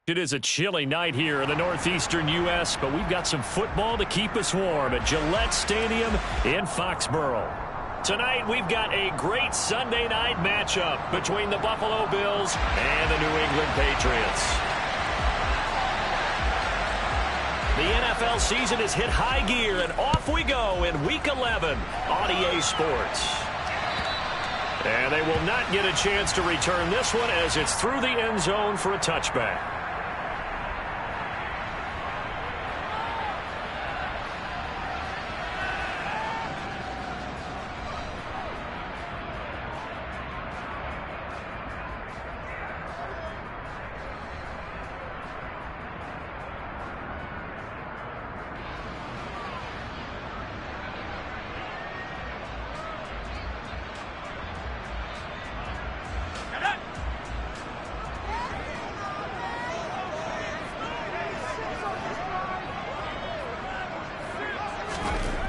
It is a chilly night here in the northeastern U.S., but we've got some football to keep us warm at Gillette Stadium in Foxborough. Tonight, we've got a great Sunday night matchup between the Buffalo Bills and the New England Patriots. The NFL season has hit high gear, and off we go in Week 11 on EA Sports. And they will not get a chance to return this one as it's through the end zone for a touchback.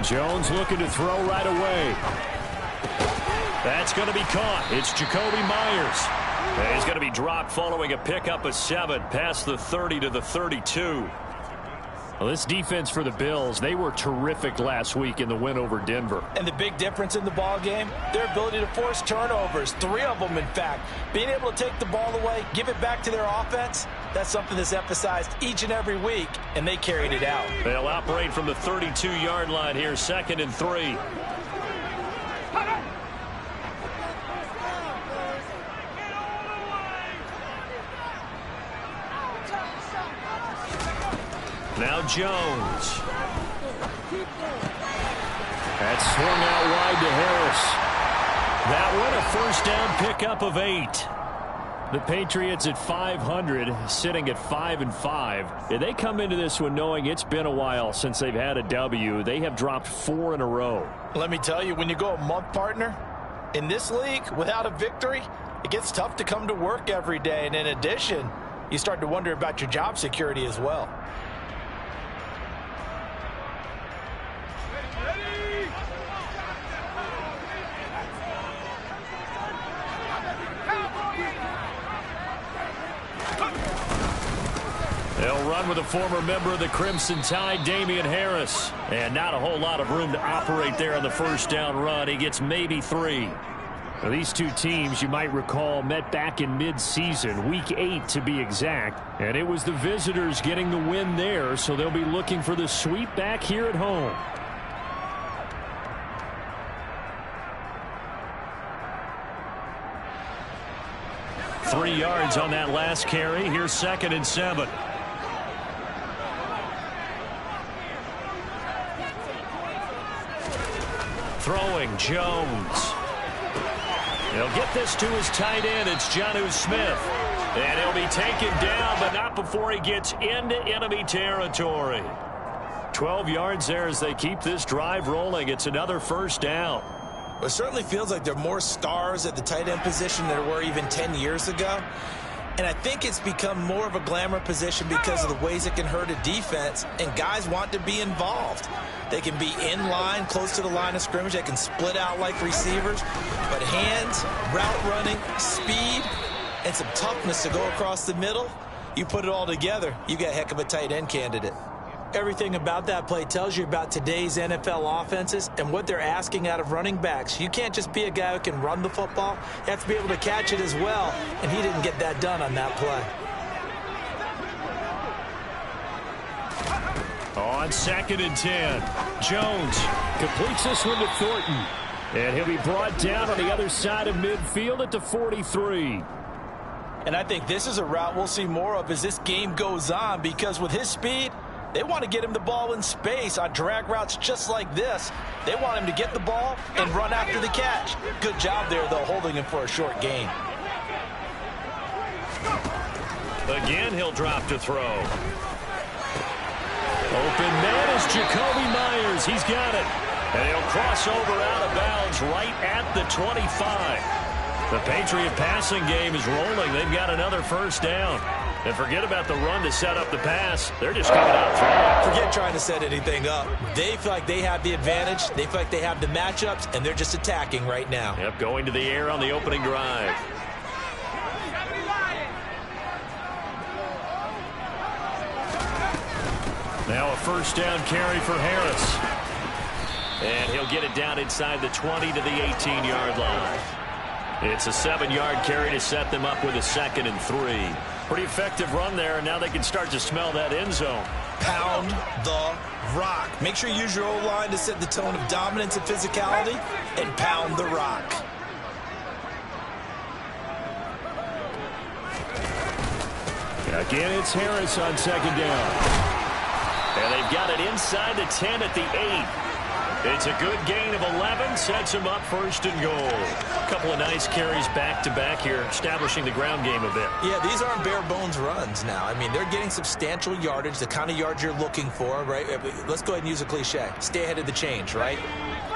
Jones looking to throw right away. That's going to be caught. It's Jacoby Myers. And he's going to be dropped following a pickup of 7 past the 30 to the 32. Well, this defense for the Bills, they were terrific last week in the win over Denver. And the big difference in the ball game, their ability to force turnovers, 3 of them in fact. Being able to take the ball away, give it back to their offense, that's something that's emphasized each and every week, and they carried it out. They'll operate from the 32-yard line here, 2nd and 3. Now Jones. That's swung out wide to Harris. That one a first down pickup of 8. The Patriots at 500, sitting at 5-5. And they come into this one knowing it's been a while since they've had a W. They have dropped 4 in a row. Let me tell you, when you go a month, partner, in this league without a victory, it gets tough to come to work every day. And in addition, you start to wonder about your job security as well. They'll run with a former member of the Crimson Tide, Damian Harris. And not a whole lot of room to operate there on the first down run. He gets maybe 3. Now, these two teams, you might recall, met back in mid-season, Week 8 to be exact. And it was the visitors getting the win there, so they'll be looking for the sweep back here at home. Three yards on that last carry. Here's 2nd and 7. Throwing Jones. He'll get this to his tight end. It's Jonnu Smith. And he'll be taken down, but not before he gets into enemy territory. 12 yards there as they keep this drive rolling. It's another first down. It certainly feels like there are more stars at the tight end position than there were even 10 years ago. And I think it's become more of a glamour position because of the ways it can hurt a defense, and guys want to be involved. They can be in line, close to the line of scrimmage. They can split out like receivers. But hands, route running, speed, and some toughness to go across the middle, you put it all together, you got a heck of a tight end candidate. Everything about that play tells you about today's NFL offenses and what they're asking out of running backs. You can't just be a guy who can run the football. You have to be able to catch it as well, and he didn't get that done on that play. On 2nd and 10, Jones completes this one to Thornton. And he'll be brought down on the other side of midfield at the 43. And I think this is a route we'll see more of as this game goes on, because with his speed, they want to get him the ball in space on drag routes just like this. They want him to get the ball and run after the catch. Good job there, though, holding him for a short gain. Again, he'll drop to throw. Open man is Jacoby Myers. He's got it. And he'll cross over out of bounds right at the 25. The Patriot passing game is rolling. They've got another first down. And forget about the run to set up the pass. They're just coming out throwing. Forget trying to set anything up. They feel like they have the advantage. They feel like they have the matchups, and they're just attacking right now. Yep, going to the air on the opening drive. Now a first down carry for Harris. And he'll get it down inside the 20 to the 18-yard line. It's a 7-yard carry to set them up with a 2nd and 3. Pretty effective run there, and now they can start to smell that end zone. Pound the rock. Make sure you use your O-line to set the tone of dominance and physicality, and pound the rock. Again, it's Harris on 2nd down. And they've got it inside the 10 at the 8. It's a good gain of 11, sets him up 1st and goal. A couple of nice carries back-to-back here, establishing the ground game a bit. Yeah, these aren't bare-bones runs now. I mean, they're getting substantial yardage, the kind of yards you're looking for, right? Let's go ahead and use a cliche. Stay ahead of the change, right?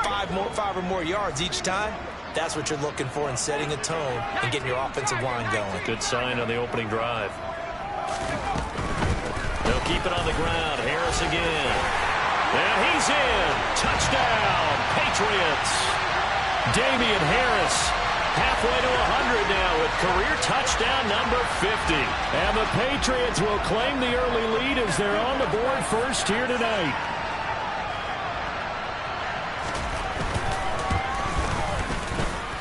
5 or more yards each time. That's what you're looking for in setting a tone and getting your offensive line going. Good sign on the opening drive. They'll keep it on the ground. Harris again. And he's in. Touchdown, Patriots. Damian Harris halfway to 100 now with career touchdown number 50. And the Patriots will claim the early lead as they're on the board first here tonight.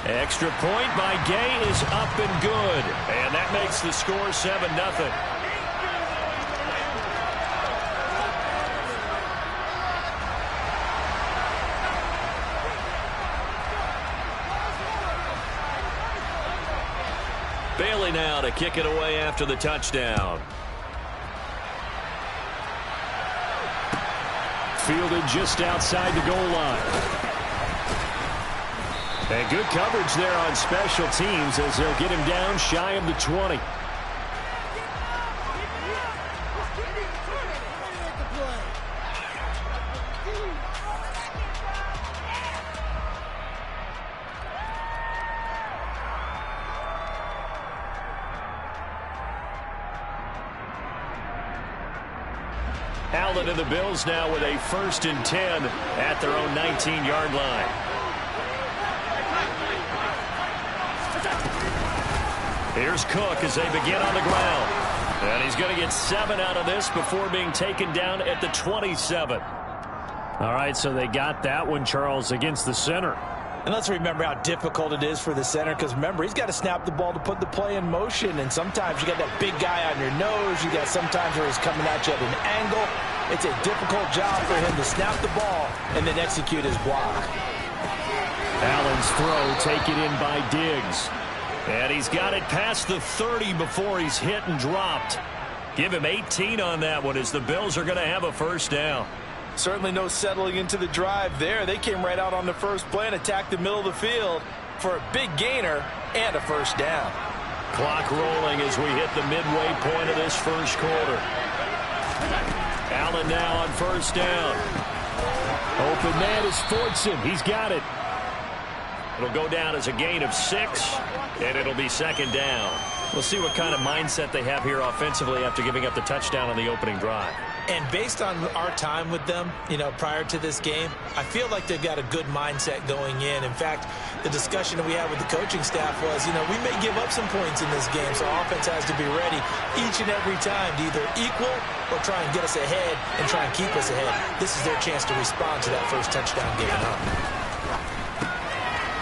Extra point by Gay is up and good. And that makes the score 7-0. Bailey now to kick it away after the touchdown. Fielded just outside the goal line. And good coverage there on special teams as they'll get him down shy of the 20. Allen and the Bills now with a 1st and 10 at their own 19-yard line. Here's Cook as they begin on the ground. And he's going to get 7 out of this before being taken down at the 27. All right, so they got that one, Charles, against the center. And let's remember how difficult it is for the center, because remember, he's got to snap the ball to put the play in motion, and sometimes you got that big guy on your nose. You got sometimes where he's coming at you at an angle. It's a difficult job for him to snap the ball and then execute his block. Allen's throw taken in by Diggs. And he's got it past the 30 before he's hit and dropped. Give him 18 on that one as the Bills are going to have a 1st down. Certainly no settling into the drive there. They came right out on the first play and attacked the middle of the field for a big gainer and a 1st down. Clock rolling as we hit the midway point of this first quarter. Allen now on 1st down. Open man is Fortson. He's got it. It'll go down as a gain of 6, and it'll be 2nd down. We'll see what kind of mindset they have here offensively after giving up the touchdown on the opening drive. And based on our time with them, prior to this game, I feel like they've got a good mindset going in. In fact, the discussion that we had with the coaching staff was, we may give up some points in this game, so our offense has to be ready each and every time to either equal or try and get us ahead and try and keep us ahead. This is their chance to respond to that first touchdown given up.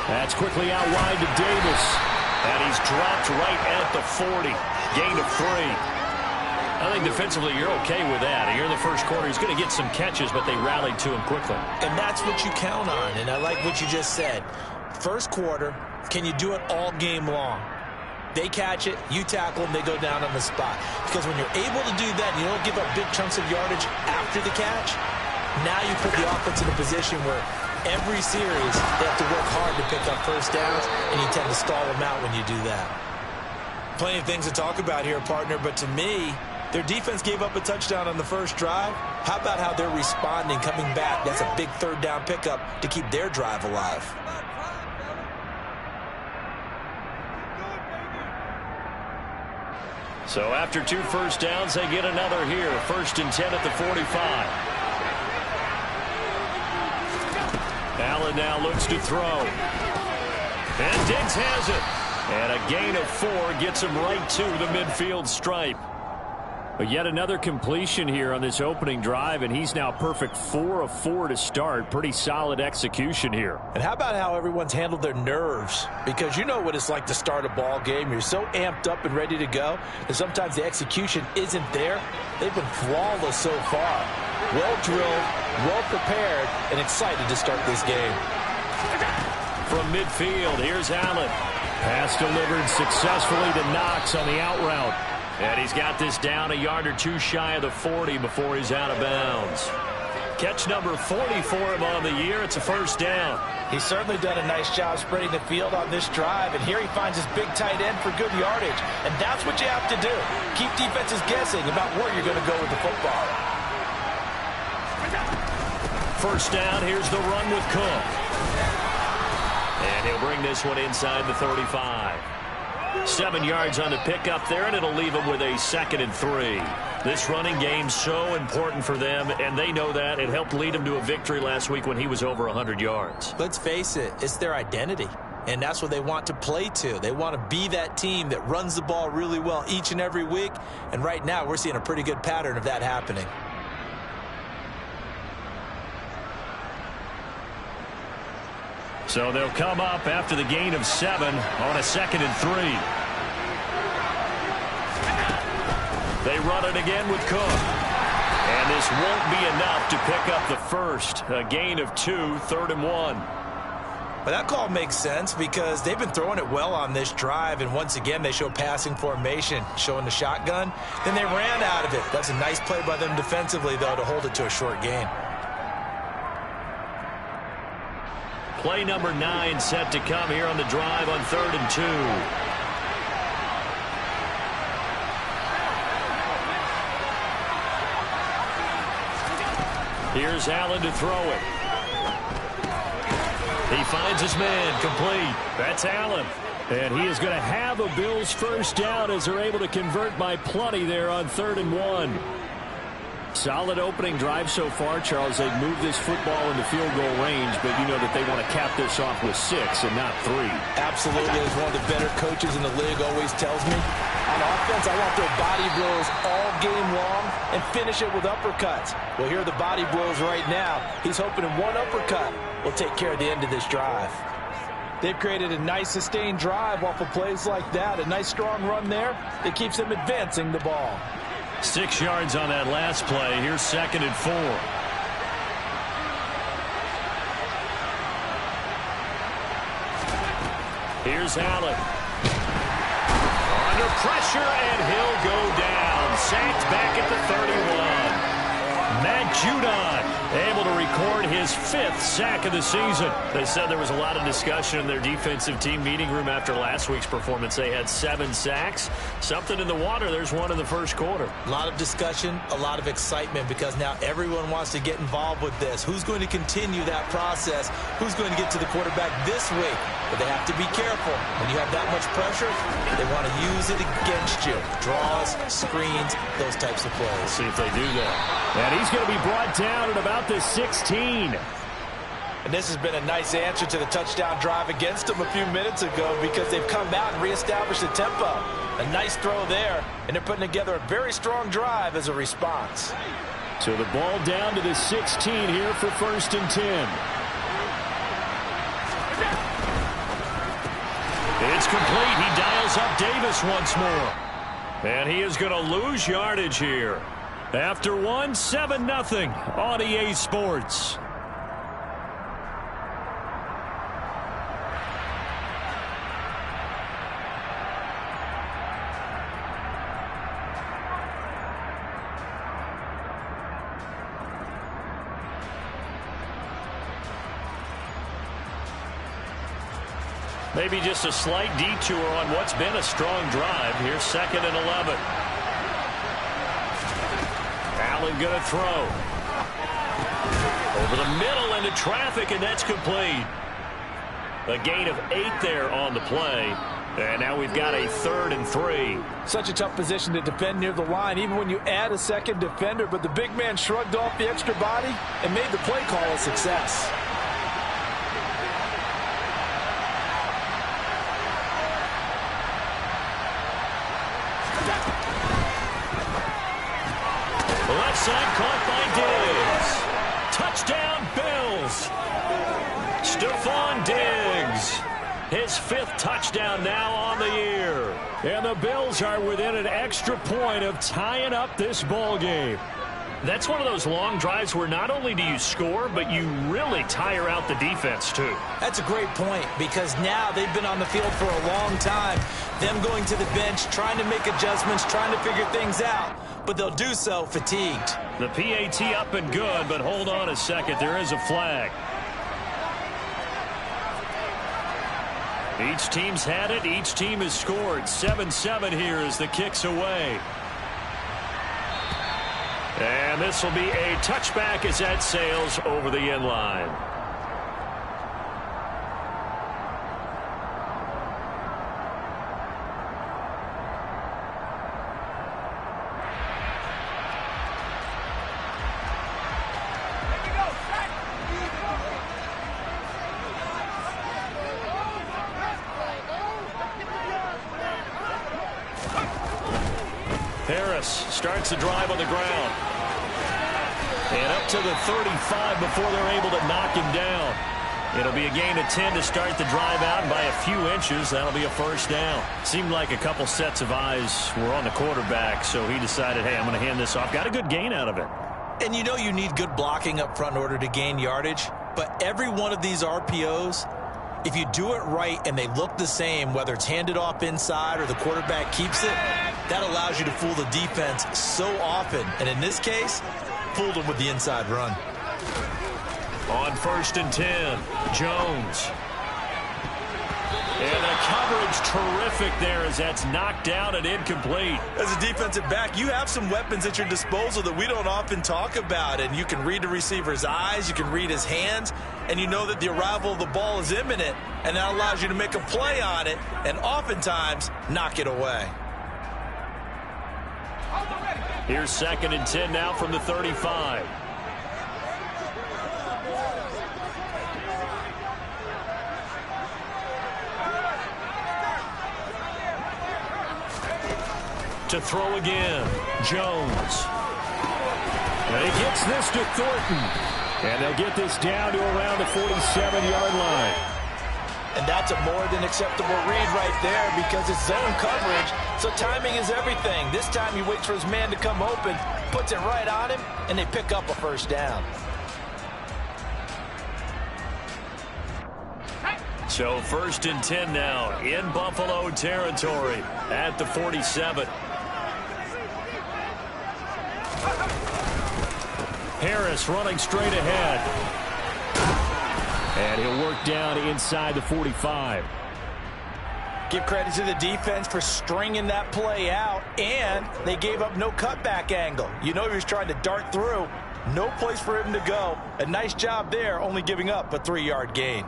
That's quickly out wide to Davis. And he's dropped right at the 40. Gain of 3. I think defensively you're okay with that. Here in the first quarter, he's going to get some catches, but they rallied to him quickly. And that's what you count on. And I like what you just said. First quarter, can you do it all game long? They catch it, you tackle them, they go down on the spot. Because when you're able to do that and you don't give up big chunks of yardage after the catch, now you put the offense in a position where every series they have to work hard to pick up 1st downs, and you tend to stall them out when you do that. Plenty of things to talk about here, partner, but to me, their defense gave up a touchdown on the first drive. How about how they're responding, coming back? That's a big 3rd down pickup to keep their drive alive. So after 2 1st downs, they get another here. 1st and 10 at the 45. Allen now looks to throw. And Diggs has it. And a gain of 4 gets him right to the midfield stripe. But yet another completion here on this opening drive, and he's now perfect 4 of 4 to start. Pretty solid execution here. And how about how everyone's handled their nerves? Because you know what it's like to start a ball game. You're so amped up and ready to go, and sometimes the execution isn't there. They've been flawless so far. Well drilled, well prepared, and excited to start this game. From midfield, here's Allen. Pass delivered successfully to Knox on the out route. And he's got this down a yard or two shy of the 40 before he's out of bounds. Catch number 40 for him on the year. It's a first down. He's certainly done a nice job spreading the field on this drive, and here he finds his big tight end for good yardage. And that's what you have to do. Keep defenses guessing about where you're going to go with the football. First down, here's the run with Cook. And he'll bring this one inside the 35. 7 yards on the pickup there, and it'll leave them with a 2nd and 3. This running game's so important for them, and they know that. It helped lead them to a victory last week when he was over 100 yards. Let's face it, it's their identity, and that's what they want to play to. They want to be that team that runs the ball really well each and every week, and right now we're seeing a pretty good pattern of that happening. So they'll come up after the gain of 7 on a 2nd and 3. They run it again with Cook. And this won't be enough to pick up the first. A gain of 2, 3rd and 1. But that call makes sense because they've been throwing it well on this drive, and once again they show passing formation, showing the shotgun. Then they ran out of it. That's a nice play by them defensively, though, to hold it to a short gain. Play number 9 set to come here on the drive on 3rd and 2. Here's Allen to throw it. He finds his man, complete. That's Allen. And he is going to have a Bills first down as they're able to convert by plenty there on 3rd and 1. Solid opening drive so far, Charles. They've moved this football into field goal range, but you know that they want to cap this off with 6 and not 3. Absolutely. As one of the better coaches in the league always tells me, on offense, I want their body blows all game long and finish it with uppercuts. Well, here are the body blows right now. He's hoping in one uppercut will take care of the end of this drive. They've created a nice sustained drive off of plays like that. A nice strong run there that keeps them advancing the ball. 6 yards on that last play. Here's 2nd and 4. Here's Allen. Under pressure, and he'll go down. Sacked back at the 31. Matt Judon able to record his 5th sack of the season. They said there was a lot of discussion in their defensive team meeting room after last week's performance. They had 7 sacks. Something in the water. There's one in the first quarter. A lot of discussion, a lot of excitement because now everyone wants to get involved with this. Who's going to continue that process? Who's going to get to the quarterback this week? But they have to be careful. When you have that much pressure, they want to use it against you. Draws, screens, those types of plays. We'll see if they do that. And he's going to be brought down at about the 16. And this has been a nice answer to the touchdown drive against them a few minutes ago because they've come out and reestablished the tempo. A nice throw there, and they're putting together a very strong drive as a response. So the ball down to the 16 here for 1st and 10. It's complete. He dials up Davis once more. And he is going to lose yardage here. After 7-0 on EA Sports. Maybe just a slight detour on what's been a strong drive. Here's 2nd and 11. Allen going to throw. Over the middle into traffic, and that's complete. A gain of 8 there on the play. And now we've got a 3rd and 3. Such a tough position to defend near the line, even when you add a second defender. But the big man shrugged off the extra body and made the play call a success. onside, caught by Diggs. Touchdown, Bills. Stephon Diggs. His 5th touchdown now on the year. And the Bills are within an extra point of tying up this ball game. That's one of those long drives where not only do you score, but you really tire out the defense, too. That's a great point, because now they've been on the field for a long time. Them going to the bench, trying to make adjustments, trying to figure things out, but they'll do so fatigued. The PAT up and good, but hold on a second. There is a flag. Each team's had it. Each team has scored. 7-7 here as the kick's away. And this will be a touchback as that sails over the end line. Harris starts the drive on the ground. And up to the 35 before they're able to knock him down. It'll be a gain of 10 to start the drive out, and by a few inches, that'll be a first down. Seemed like a couple sets of eyes were on the quarterback, so he decided, hey, I'm going to hand this off. Got a good gain out of it. And you know you need good blocking up front in order to gain yardage, but every one of these RPOs, if you do it right and they look the same, whether it's handed off inside or the quarterback keeps it, that allows you to fool the defense so often. And in this case, fooled them with the inside run. On 1st and 10, Jones. And the coverage terrific there as that's knocked down and incomplete. As a defensive back, you have some weapons at your disposal that we don't often talk about. And you can read the receiver's eyes, you can read his hands, and you know that the arrival of the ball is imminent. And that allows you to make a play on it and oftentimes knock it away. Here's 2nd and 10 now from the 35. To throw again, Jones. And he gets this to Thornton. And they'll get this down to around the 47-yard line. And that's a more than acceptable read right there because it's zone coverage, so timing is everything. This time he waits for his man to come open, puts it right on him, and they pick up a first down. So 1st and 10 now in Buffalo territory at the 47. Harris running straight ahead. And he'll work down inside the 45. Give credit to the defense for stringing that play out, and they gave up no cutback angle. You know he was trying to dart through. No place for him to go. A nice job there, only giving up a 3-yard gain.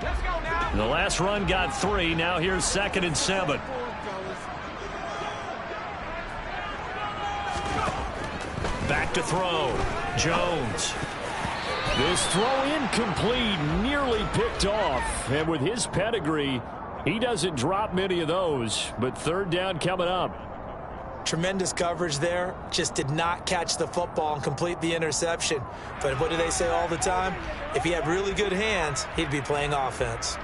Let's go now. The last run got 3. Now here's 2nd and 7. Back to throw. Jones. This throw incomplete, nearly picked off. And with his pedigree, he doesn't drop many of those. But 3rd down coming up. Tremendous coverage there. Just did not catch the football and complete the interception. But what do they say all the time? If he had really good hands, he'd be playing offense.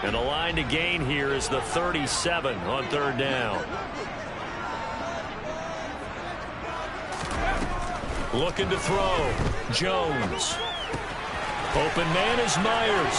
And the line to gain here is the 37 on 3rd down. Looking to throw. Jones. Open man is Myers.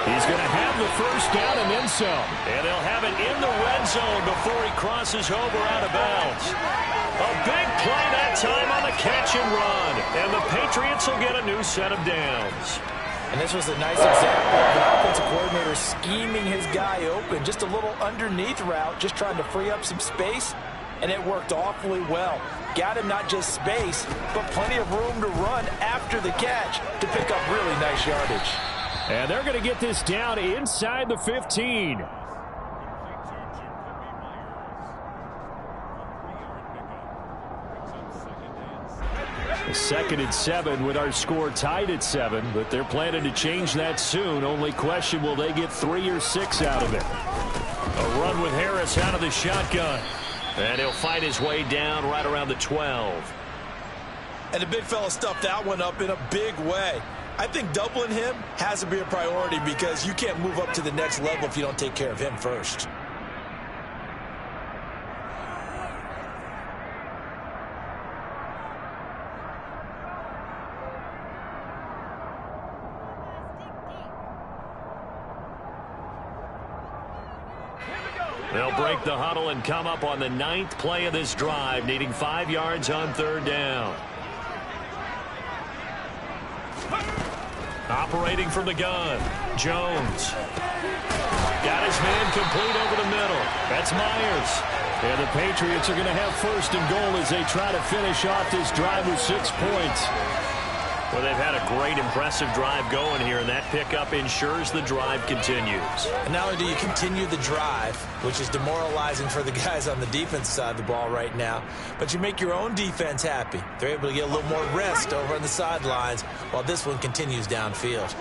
He's going to have the first down and then some. And they'll have it in the red zone before he crosses over out of bounds. A big play that time on the catch and run. And the Patriots will get a new set of downs. And this was a nice example of an offensive coordinator scheming his guy open. Just a little underneath route, just trying to free up some space. And it worked awfully well. Got him not just space, but plenty of room to run after the catch to pick up really nice yardage. And they're going to get this down inside the 15. 2nd and 7 with our score tied at 7, but they're planning to change that soon. Only question, will they get 3 or 6 out of it? A run with Harris out of the shotgun. And he'll fight his way down right around the 12. And the big fella stuffed that one up in a big way. I think doubling him has to be a priority because you can't move up to the next level if you don't take care of him first. They'll break the huddle and come up on the 9th play of this drive, needing 5 yards on 3rd down. Operating from the gun, Jones. Got his man complete over the middle. That's Myers. And the Patriots are going to have 1st and goal as they try to finish off this drive with 6 points. Well, they've had a great, impressive drive going here, and that pickup ensures the drive continues. And not only do you continue the drive, which is demoralizing for the guys on the defense side of the ball right now, but you make your own defense happy. They're able to get a little more rest over on the sidelines while this one continues downfield.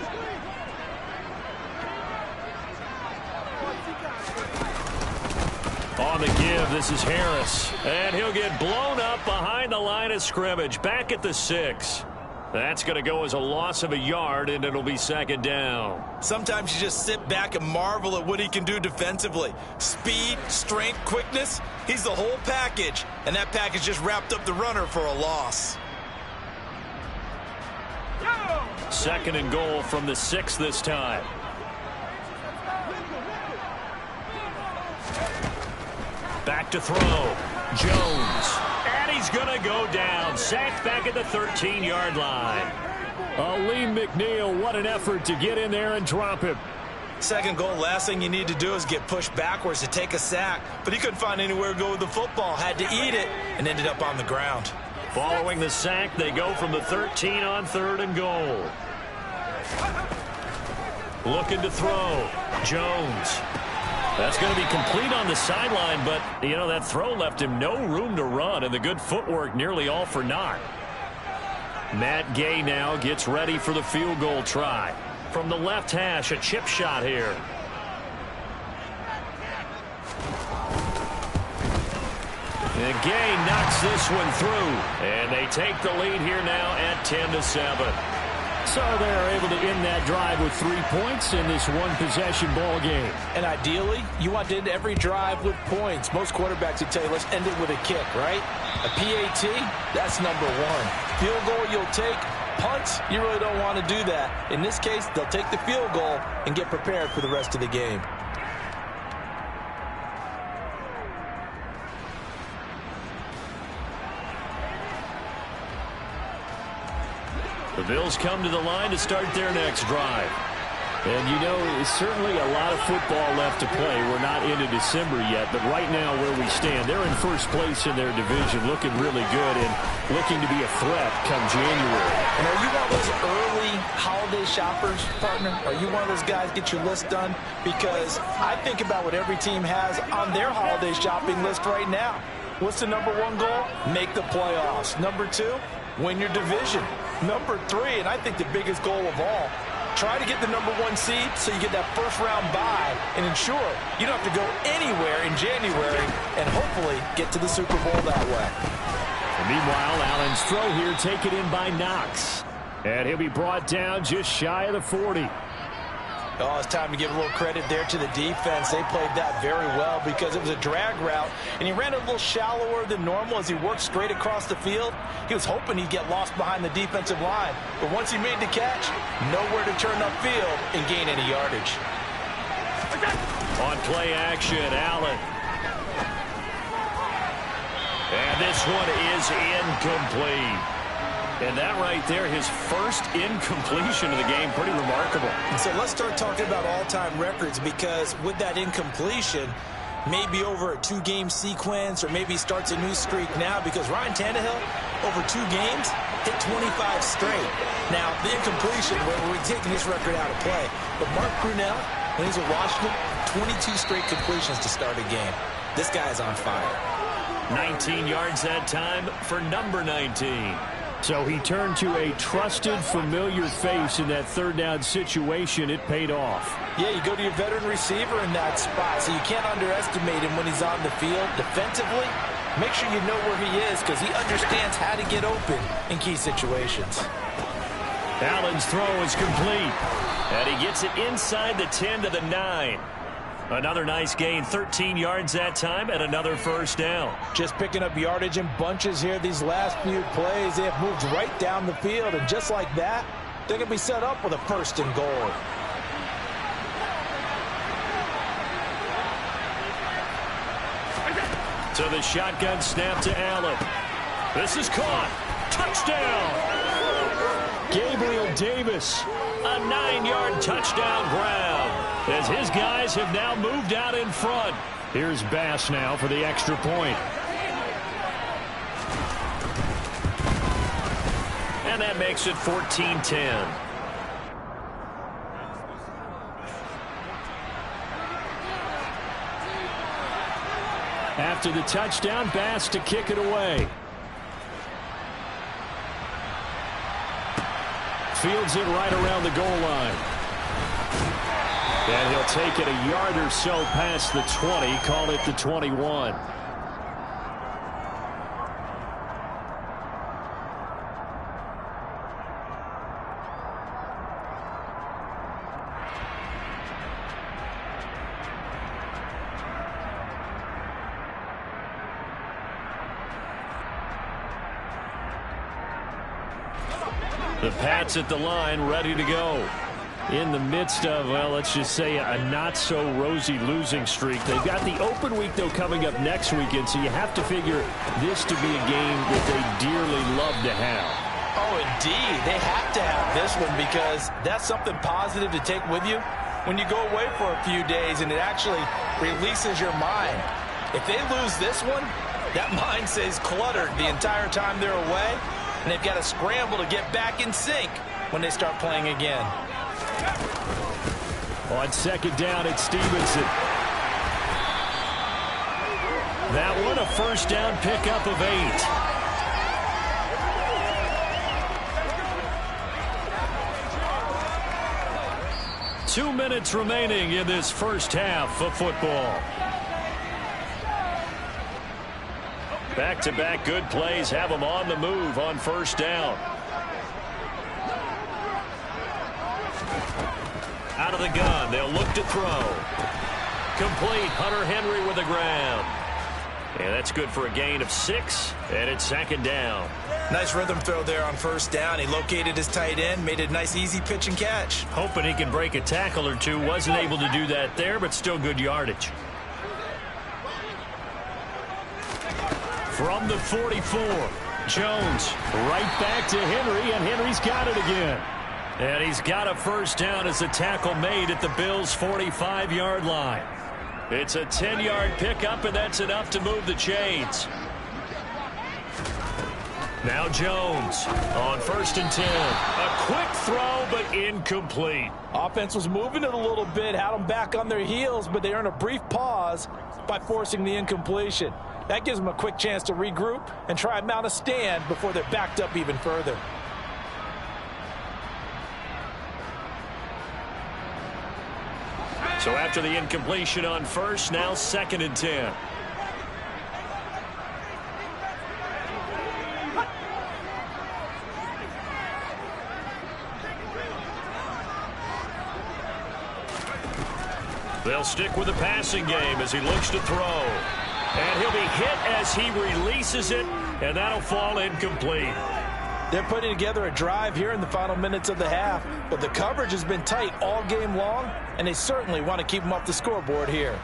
On the give, this is Harris. And he'll get blown up behind the line of scrimmage, back at the 6. That's going to go as a loss of a yard, and it'll be 2nd down. Sometimes you just sit back and marvel at what he can do defensively. Speed, strength, quickness, he's the whole package. And that package just wrapped up the runner for a loss. 2nd and goal from the 6 this time. Back to throw. Jones. And he's going to go down. Sacked back at the 13-yard line. Lee McNeil, what an effort to get in there and drop him. 2nd goal, last thing you need to do is get pushed backwards to take a sack. But he couldn't find anywhere to go with the football. Had to eat it and ended up on the ground. Following the sack, they go from the 13 on 3rd and goal. Looking to throw. Jones. That's going to be complete on the sideline, but, you know, that throw left him no room to run, and the good footwork nearly all for naught. Matt Gay now gets ready for the field goal try. From the left hash, a chip shot here. And Gay knocks this one through, and they take the lead here now at 10-7. So they're able to end that drive with 3 points in this one-possession ball game. And ideally, you want to end every drive with points. Most quarterbacks would tell you, let's end it with a kick, right? A PAT, that's number 1. Field goal you'll take. Punts, you really don't want to do that. In this case, they'll take the field goal and get prepared for the rest of the game. The Bills come to the line to start their next drive. And, you know, it's certainly a lot of football left to play. We're not into December yet, but right now where we stand, they're in 1st place in their division, looking really good and looking to be a threat come January. And are you one of those early holiday shoppers, partner? Are you one of those guys get your list done? Because I think about what every team has on their holiday shopping list right now. What's the number 1 goal? Make the playoffs. Number 2, win your division. Number 3, and I think the biggest goal of all, try to get the number 1 seed so you get that 1st round bye and ensure you don't have to go anywhere in January and hopefully get to the Super Bowl that way. And meanwhile, Allen's throw here taken in by Knox. And he'll be brought down just shy of the 40. Oh, it's time to give a little credit there to the defense. They played that very well because it was a drag route, and he ran a little shallower than normal as he worked straight across the field. He was hoping he'd get lost behind the defensive line, but once he made the catch, nowhere to turn upfield and gain any yardage. On play action, Allen. And this one is incomplete. And that right there, his 1st incompletion of the game, pretty remarkable. So let's start talking about all-time records, because with that incompletion, maybe over a 2-game sequence, or maybe starts a new streak now, because Ryan Tannehill, over 2 games, hit 25 straight. Now, the incompletion, we're taking this record out of play. But Mark Brunell, when he's with Washington, 22 straight completions to start a game. This guy is on fire. 19 yards that time for number 19. So he turned to a trusted, familiar face in that third down situation. It paid off. Yeah, you go to your veteran receiver in that spot, so you can't underestimate him when he's on the field. Defensively, make sure you know where he is because he understands how to get open in key situations. Allen's throw is complete. And he gets it inside the 10 to the 9. Another nice gain, 13 yards that time, and another first down. Just picking up yardage in bunches here these last few plays. They have moved right down the field, and just like that, they're going to be set up with a first and goal. So the shotgun snap to Allen. This is caught. Touchdown. Gabriel Davis, a 9-yard touchdown grab. As his guys have now moved out in front. Here's Bass now for the extra point. And that makes it 14-10. After the touchdown, Bass to kick it away. Fields it right around the goal line. And he'll take it a yard or so past the 20, call it the 21. The Pats at the line, ready to go. In the midst of, well, let's just say a not-so-rosy losing streak. They've got the open week, though, coming up next weekend, so you have to figure this to be a game that they dearly love to have. Oh, indeed. They have to have this one because that's something positive to take with you when you go away for a few days, and it actually releases your mind. If they lose this one, that mind stays cluttered the entire time they're away, and they've got to scramble to get back in sync when they start playing again. On second down, it's Stevenson. That one a first down pickup of 8. 2 minutes remaining in this first half of football. Back-to-back good plays have them on the move on first down. Out of the gun, they'll look to throw. Complete, Hunter Henry with the grab. And that's good for a gain of 6, and it's second down. Nice rhythm throw there on first down. He located his tight end, made a nice easy pitch and catch. Hoping he can break a tackle or two. Wasn't able to do that there, but still good yardage. From the 44, Jones right back to Henry, and Henry's got it again. And he's got a first down as a tackle made at the Bills' 45-yard line. It's a 10-yard pickup, and that's enough to move the chains. Now Jones on first and 10. A quick throw, but incomplete. Offense was moving it a little bit, had them back on their heels, but they earned a brief pause by forcing the incompletion. That gives them a quick chance to regroup and try and mount a stand before they're backed up even further. So after the incompletion on first, now second and 10. They'll stick with the passing game as he looks to throw. And he'll be hit as he releases it, and that'll fall incomplete. They're putting together a drive here in the final minutes of the half, but the coverage has been tight all game long, and they certainly want to keep them off the scoreboard here.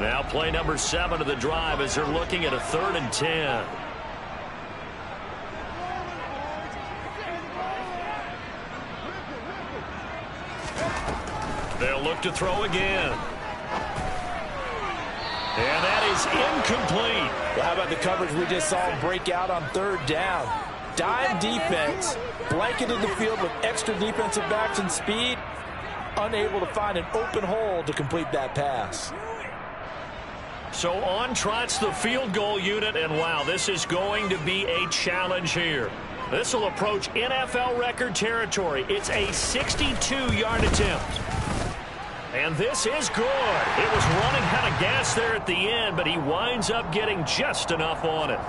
Now play number 7 of the drive as they're looking at a 3rd and 10. back to throw again. And that is incomplete. Well, how about the coverage we just saw break out on third down? Dime defense, blanketed the field with extra defensive backs and speed, unable to find an open hole to complete that pass. So on trots the field goal unit, and wow, this is going to be a challenge here. This will approach NFL record territory. It's a 62-yard attempt. And this is good. It was running out of gas there at the end, but he winds up getting just enough on it.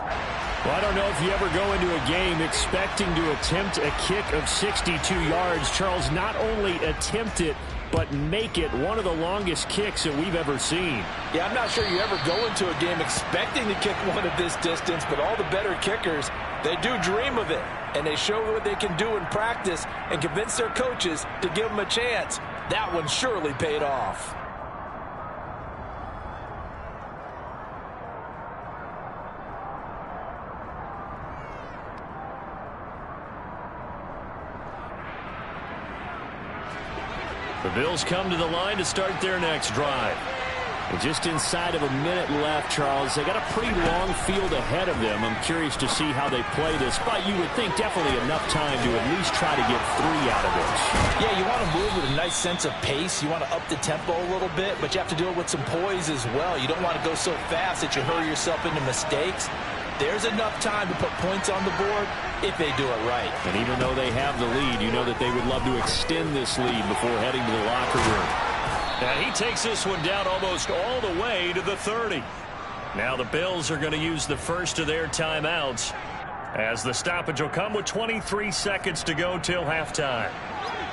Well, I don't know if you ever go into a game expecting to attempt a kick of 62 yards. Charles, not only attempt it, but make it one of the longest kicks that we've ever seen. Yeah, I'm not sure you ever go into a game expecting to kick one of this distance, but all the better kickers, they do dream of it. And they show what they can do in practice and convince their coaches to give them a chance. That one surely paid off. The Bills come to the line to start their next drive. And just inside of a minute left, Charles. They got a pretty long field ahead of them. I'm curious to see how they play this, but you would think definitely enough time to at least try to get 3 out of this. Yeah, you want to move with a nice sense of pace. You want to up the tempo a little bit, but you have to do it with some poise as well. You don't want to go so fast that you hurry yourself into mistakes. There's enough time to put points on the board if they do it right. And even though they have the lead, you know that they would love to extend this lead before heading to the locker room. And he takes this one down almost all the way to the 30. Now the Bills are going to use the first of their timeouts, as the stoppage will come with 23 seconds to go till halftime.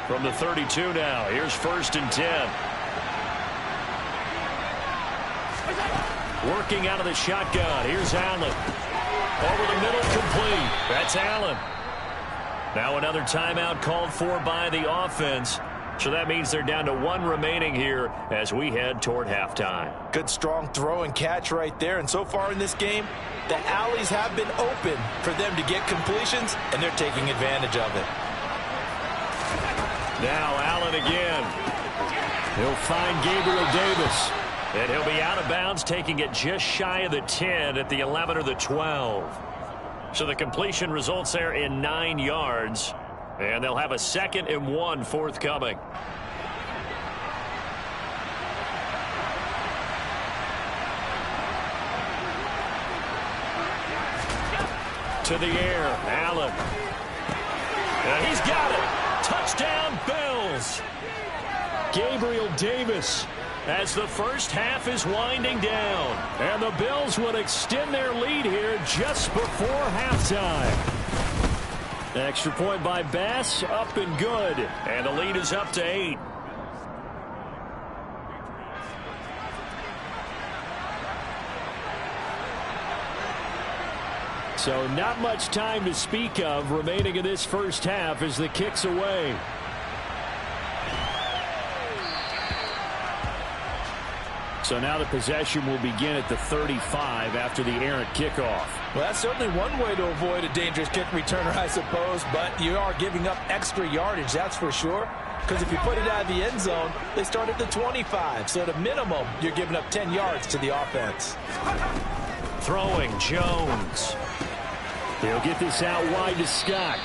From the 32 now, here's 1st and 10. Working out of the shotgun. Here's Allen. Over the middle, complete. That's Allen. Now another timeout called for by the offense. So that means they're down to 1 remaining here as we head toward halftime. Good strong throw and catch right there. And so far in this game, the alleys have been open for them to get completions, and they're taking advantage of it. Now Allen again. He'll find Gabriel Davis. And he'll be out of bounds, taking it just shy of the 10 at the 11 or the 12. So the completion results there in 9 yards. And they'll have a 2nd and 1 forthcoming. To the air, Allen. And he's got it. Touchdown, Bills. Gabriel Davis, as the first half is winding down. And the Bills would extend their lead here just before halftime. Extra point by Bass, up and good. And the lead is up to 8. So not much time to speak of remaining in this first half as the kick's away. So now the possession will begin at the 35 after the errant kickoff. Well, that's certainly one way to avoid a dangerous kick returner, I suppose, but you are giving up extra yardage, that's for sure. Because if you put it out of the end zone, they start at the 25. So at a minimum, you're giving up 10 yards to the offense. Throwing Jones. He'll get this out wide to Scott.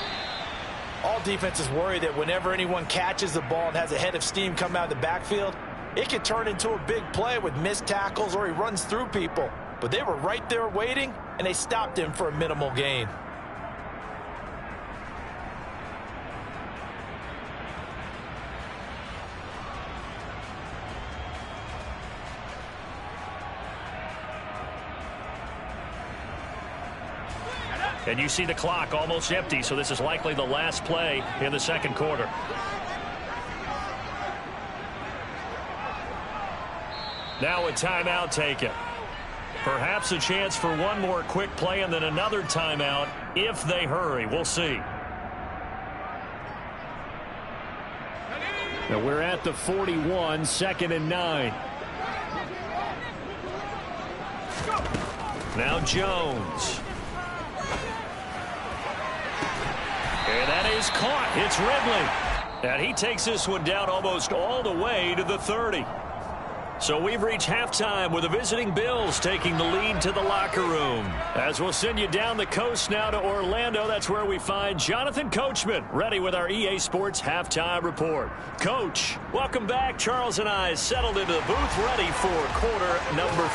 All defenses worry that whenever anyone catches the ball and has a head of steam come out of the backfield, it could turn into a big play with missed tackles or he runs through people. But they were right there waiting, and they stopped him for a minimal gain. And you see the clock almost empty, so this is likely the last play in the second quarter. Now a timeout taken. Perhaps a chance for one more quick play and then another timeout if they hurry. We'll see. Now we're at the 41, 2nd and 9. Now Jones. And that is caught. It's Ridley. And he takes this one down almost all the way to the 30. So we've reached halftime with the visiting Bills taking the lead to the locker room. As we'll send you down the coast now to Orlando, that's where we find Jonathan Coachman, ready with our EA Sports Halftime Report. Coach, welcome back. Charles and I settled into the booth, ready for quarter number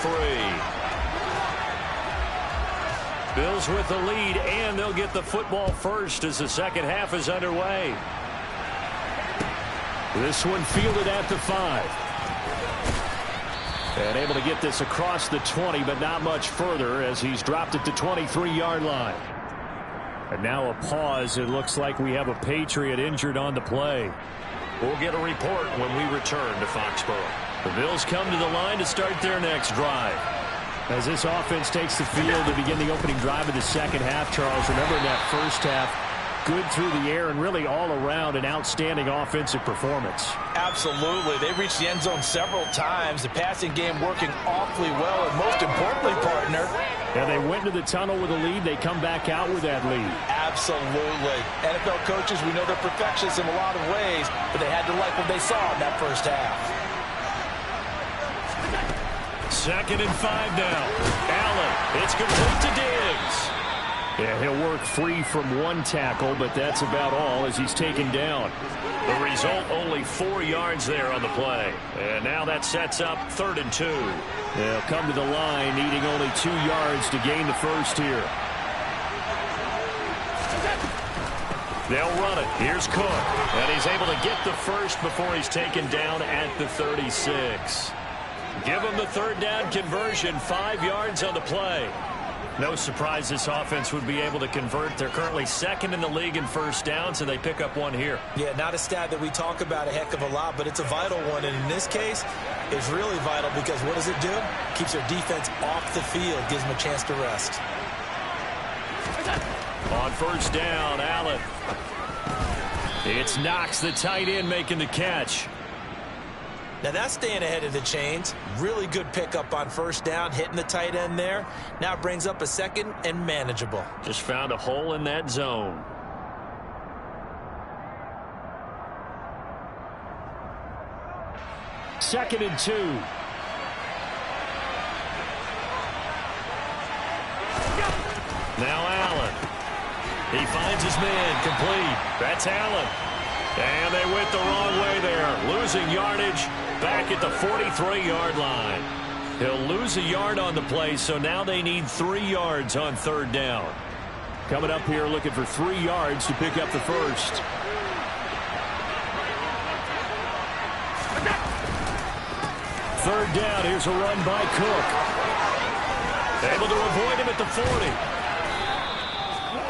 3. Bills with the lead, and they'll get the football first as the second half is underway. This one fielded at the 5. And able to get this across the 20, but not much further as he's dropped it to 23-yard line. And now a pause. It looks like we have a Patriot injured on the play. We'll get a report when we return to Foxborough. The Bills come to the line to start their next drive. As this offense takes the field to begin the opening drive of the second half, Charles, remember in that first half, good through the air and really all around an outstanding offensive performance. Absolutely. They reached the end zone several times. The passing game working awfully well, and most importantly, partner. Yeah, they went to the tunnel with a lead. They come back out with that lead. Absolutely. NFL coaches, we know they're perfectionists in a lot of ways, but they had to like what they saw in that first half. 2nd and 5 now. Allen, it's complete to Diggs. Yeah, he'll work free from one tackle, but that's about all as he's taken down. The result, only 4 yards there on the play. And now that sets up 3rd and 2. They'll come to the line, needing only 2 yards to gain the first here. They'll run it. Here's Cook. And he's able to get the first before he's taken down at the 36. Give him the 3rd down conversion, 5 yards on the play. No surprise this offense would be able to convert. They're currently 2nd in the league in first downs, and they pick up one here. Yeah, not a stat that we talk about a heck of a lot, but it's a vital one. And in this case, it's really vital because what does it do? Keeps their defense off the field, gives them a chance to rest. On first down, Allen. It's Knox, the tight end, making the catch. Now that's staying ahead of the chains. Really good pickup on first down, hitting the tight end there. Now it brings up a 2nd and manageable. Just found a hole in that zone. Second and 2. Now Allen. He finds his man, complete. That's Allen. And they went the wrong way there. Losing yardage back at the 43-yard line. He'll lose a yard on the play, so now they need 3 yards on 3rd down. Coming up here looking for 3 yards to pick up the first. Third down, here's a run by Cook. Able to avoid him at the 40.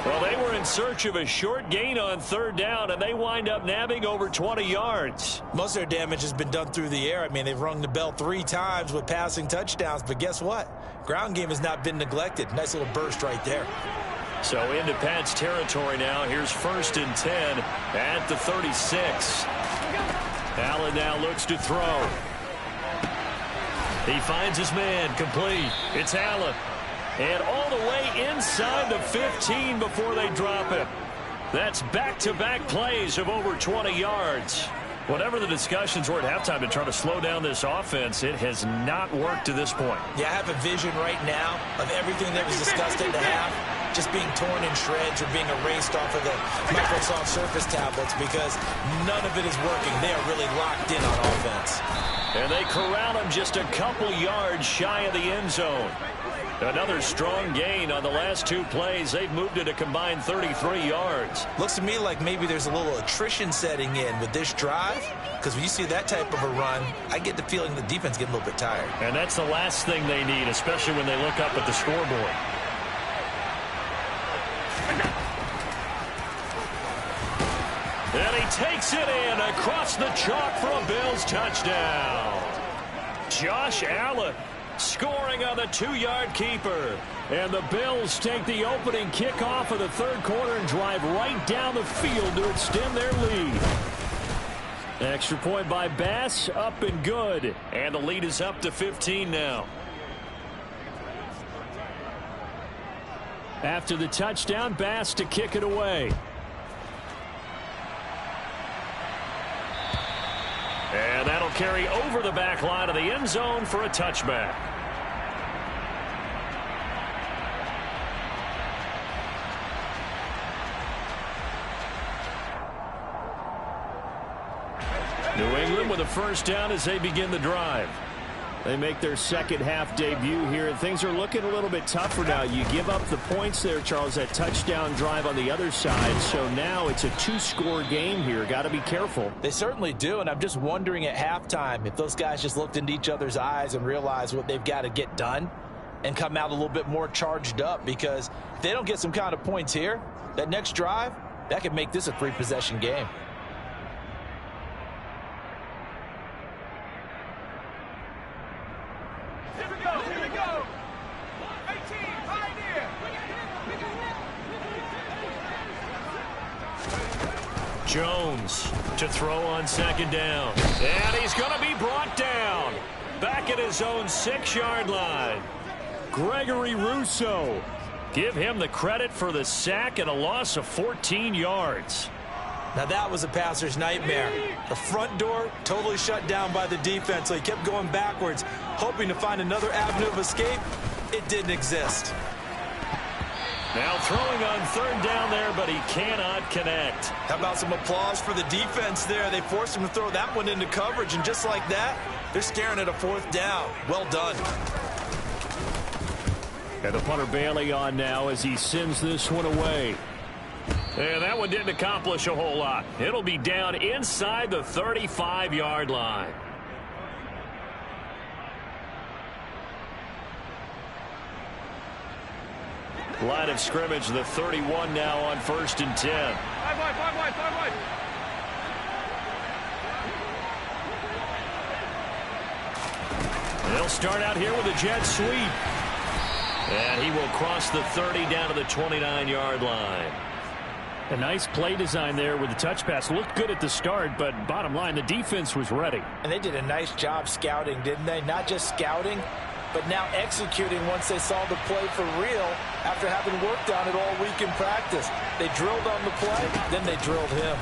Well, they were in search of a short gain on 3rd down, and they wind up nabbing over 20 yards. Most of their damage has been done through the air. I mean, they've rung the bell 3 times with passing touchdowns, but guess what? Ground game has not been neglected. Nice little burst right there. So into Pat's territory now. Here's 1st and 10 at the 36. Allen now looks to throw. He finds his man, complete. It's Allen. And all the way inside the 15 before they drop it. That's back-to-back plays of over 20 yards. Whatever the discussions were at halftime to try to slow down this offense, it has not worked to this point. Yeah, I have a vision right now of everything that was discussed at the half just being torn in shreds or being erased off of the Microsoft Surface tablets because none of it is working. They are really locked in on offense. And they corral him just a couple yards shy of the end zone. Another strong gain on the last 2 plays. They've moved it a combined 33 yards. Looks to me like maybe there's a little attrition setting in with this drive, because when you see that type of a run, I get the feeling the defense getting a little bit tired. And that's the last thing they need, especially when they look up at the scoreboard. And he takes it in across the chalk for a Bills touchdown. Josh Allen scoring on the 2-yard keeper. And the Bills take the opening kickoff of the 3rd quarter and drive right down the field to extend their lead. Extra point by Bass, up and good. And the lead is up to 15 now. After the touchdown, Bass to kick it away. And that'll carry over the back line of the end zone for a touchback. New England with a first down as they begin the drive. They make their second half debut here, and things are looking a little bit tougher now. You give up the points there, Charles, that touchdown drive on the other side. So now it's a two-score game here. Got to be careful. They certainly do, and I'm just wondering at halftime if those guys just looked into each other's eyes and realized what they've got to get done and come out a little bit more charged up, because if they don't get some kind of points here, that next drive, that could make this a three-possession game. Jones to throw on second down. And he's going to be brought down. Back at his own 6-yard line. Gregory Rousseau. Give him the credit for the sack and a loss of 14 yards. Now that was a passer's nightmare. The front door totally shut down by the defense, so he kept going backwards, hoping to find another avenue of escape. It didn't exist. Now throwing on third down there, but he cannot connect. How about some applause for the defense there? They forced him to throw that one into coverage, and just like that, they're staring at a fourth down. Well done. And the punter Bailey on now as he sends this one away. And that one didn't accomplish a whole lot. It'll be down inside the 35-yard line. Line of scrimmage, the 31 now on 1st and 10. Five wide. They'll start out here with a jet sweep. And he will cross the 30 down to the 29-yard line. A nice play design there with the touch pass. Looked good at the start, but bottom line, the defense was ready. And they did a nice job scouting, didn't they? Not just scouting, but now executing once they saw the play for real after having worked on it all week in practice. They drilled on the play, then they drilled him.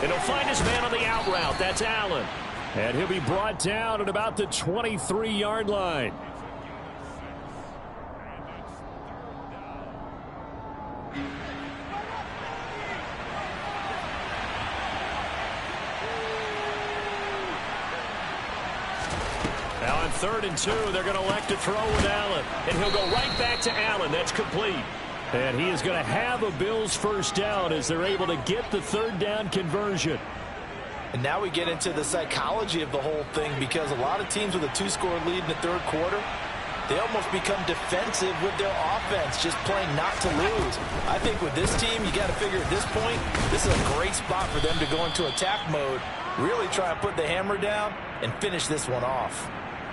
And he'll find his man on the out route. That's Allen. And he'll be brought down at about the 23-yard line. Now on 3rd and 2, they're going to elect to throw with Allen. And he'll go right back to Allen. That's complete. And he is going to have a Bills first down as they're able to get the third down conversion. And now we get into the psychology of the whole thing, because a lot of teams with a 2-score lead in the third quarter, they almost become defensive with their offense, just playing not to lose. I think with this team, you got to figure at this point, this is a great spot for them to go into attack mode, really try and put the hammer down and finish this one off.